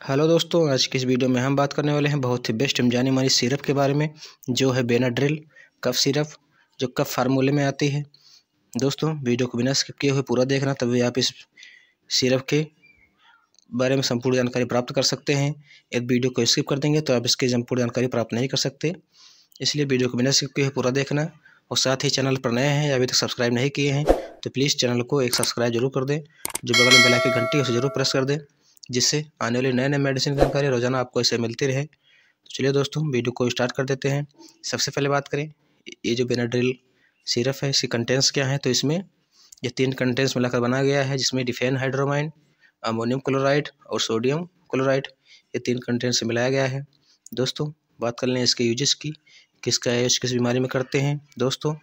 Hello दोस्तों, आज की इस वीडियो में हम बात करने वाले हैं बहुत ही बेस्ट जानी मानी सिरप के बारे में, जो है बेनाड्रिल कफ सिरप, जो कफ फार्मूले में आती है। दोस्तों, वीडियो को बिना स्किप किए हुए पूरा देखना, तभी आप इस सिरप के बारे में संपूर्ण जानकारी प्राप्त कर सकते हैं। यदि वीडियो को स्किप कर देंगे तो आप इसकी संपूर्ण जानकारी प्राप्त नहीं कर सकते, इसलिए वीडियो को बिना स्किप किए हुए पूरा देखना। और साथ ही चैनल पर नए हैं या अभी तक सब्सक्राइब नहीं किए हैं तो प्लीज़ चैनल को एक सब्सक्राइब जरूर कर दें, जो बगल में बेल आइकन की घंटी है उसे जरूर प्रेस कर दें, जिससे आने वाली नए नए मेडिसिन की जानकारी रोजाना आपको ऐसे मिलती रहे। तो चलिए दोस्तों, वीडियो को स्टार्ट कर देते हैं। सबसे पहले बात करें, ये जो बेनाड्रिल सिरप है इसके कंटेंट्स क्या हैं। तो इसमें ये 3 कंटेंट्स मिलाकर बनाया गया है, जिसमें डिफेनहाइड्रोमाइन, अमोनियम क्लोराइड और सोडियम क्लोराइड, ये 3 कंटेंट से मिलाया गया है। दोस्तों, बात कर लें इसके यूजेस की, किसका यूज किस बीमारी में करते हैं। दोस्तों,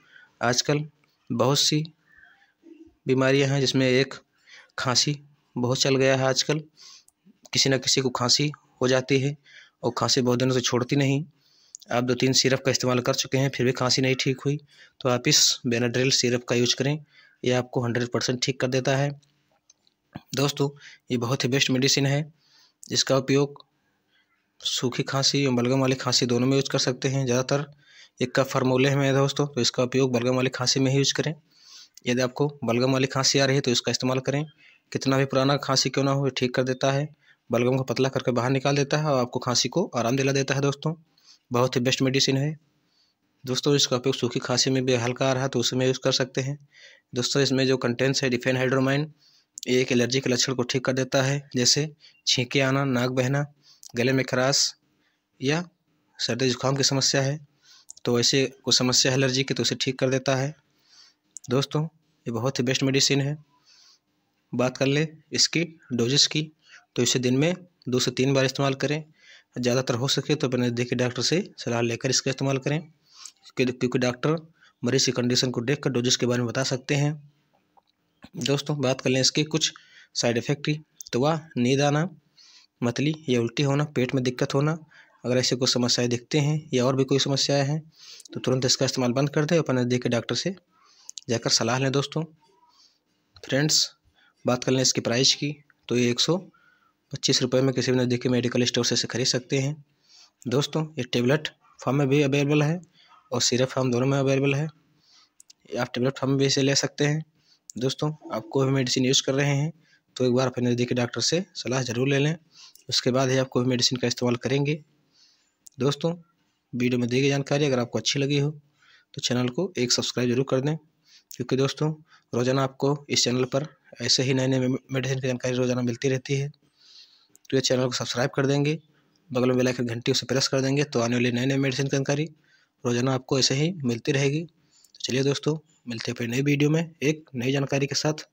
आजकल बहुत सी बीमारियां हैं, जिसमें एक खांसी बहुत चल गया है। आजकल किसी न किसी को खांसी हो जाती है और खांसी बहुत दिनों से छोड़ती नहीं। आप 2-3 सिरप का इस्तेमाल कर चुके हैं, फिर भी खांसी नहीं ठीक हुई, तो आप इस बेनाड्रिल सिरप का यूज करें, ये आपको 100% ठीक कर देता है। दोस्तों, ये बहुत ही बेस्ट मेडिसिन है, जिसका उपयोग सूखी खांसी और बलगम वाली खांसी दोनों में यूज कर सकते हैं। ज़्यादातर एक कफ फार्मूले में है दोस्तों, तो इसका उपयोग बलगम वाली खांसी में ही यूज करें। यदि आपको बलगम वाली खांसी आ रही है तो इसका इस्तेमाल करें। कितना भी पुराना खांसी क्यों ना हो, ये ठीक कर देता है, बलगम को पतला करके बाहर निकाल देता है और आपको खांसी को आराम दिला देता है। दोस्तों, बहुत ही बेस्ट मेडिसिन है। दोस्तों, इसका उपयोग सूखी खांसी में भी हल्का आ रहा है तो उसमें यूज़ कर सकते हैं। दोस्तों, इसमें जो कंटेंट्स है डिफेनहाइड्रोमाइन, ये एक एलर्जी के लक्षण को ठीक कर देता है, जैसे छींके आना, नाक बहना, गले में खराश या सर्दी जुकाम की समस्या है, तो ऐसे कोई समस्या है एलर्जी की तो उसे ठीक कर देता है। दोस्तों, ये बहुत ही बेस्ट मेडिसिन है। बात कर ले इसकी डोजेस की, तो इसे दिन में 2 से 3 बार इस्तेमाल करें। ज़्यादातर हो सके तो अपने नज़दीकी डॉक्टर से सलाह लेकर इसका इस्तेमाल करें, क्योंकि डॉक्टर मरीज की कंडीशन को देखकर डोजेस के बारे में बता सकते हैं। दोस्तों, बात कर लें इसके कुछ साइड इफ़ेक्ट की, तो वह नींद आना, मतली या उल्टी होना, पेट में दिक्कत होना, अगर ऐसे कोई समस्याएं दिखते हैं या और भी कोई समस्याएं हैं तो तुरंत इसका इस्तेमाल बंद कर दें, अपने नज़दीकी डॉक्टर से जाकर सलाह लें। दोस्तों फ्रेंड्स, बात कर लें इसकी प्राइस की, तो ये 125 रुपये में किसी भी नज़दीकी मेडिकल स्टोर से इसे खरीद सकते हैं। दोस्तों, ये टेबलेट फॉर्म में भी अवेलेबल है और सिरप फॉर्म दोनों में अवेलेबल है, आप टेबलेट फॉर्म में भी इसे ले सकते हैं। दोस्तों, आप कोई भी मेडिसिन यूज़ कर रहे हैं तो एक बार अपने नज़दीकी डॉक्टर से सलाह ज़रूर ले लें, उसके बाद ही आप कोई मेडिसिन का इस्तेमाल करेंगे। दोस्तों, वीडियो में दी गई जानकारी अगर आपको अच्छी लगी हो तो चैनल को एक सब्सक्राइब जरूर कर दें, क्योंकि दोस्तों रोज़ाना आपको इस चैनल पर ऐसे ही नए नए मेडिसिन की जानकारी रोज़ाना मिलती रहती है। तो ये चैनल को सब्सक्राइब कर देंगे, बगल में बेल आइकन घंटी उसे प्रेस कर देंगे, तो आने वाली नए नए मेडिसिन की जानकारी रोज़ाना आपको ऐसे ही मिलती रहेगी। तो चलिए दोस्तों, मिलते हैं फिर नई वीडियो में एक नई जानकारी के साथ।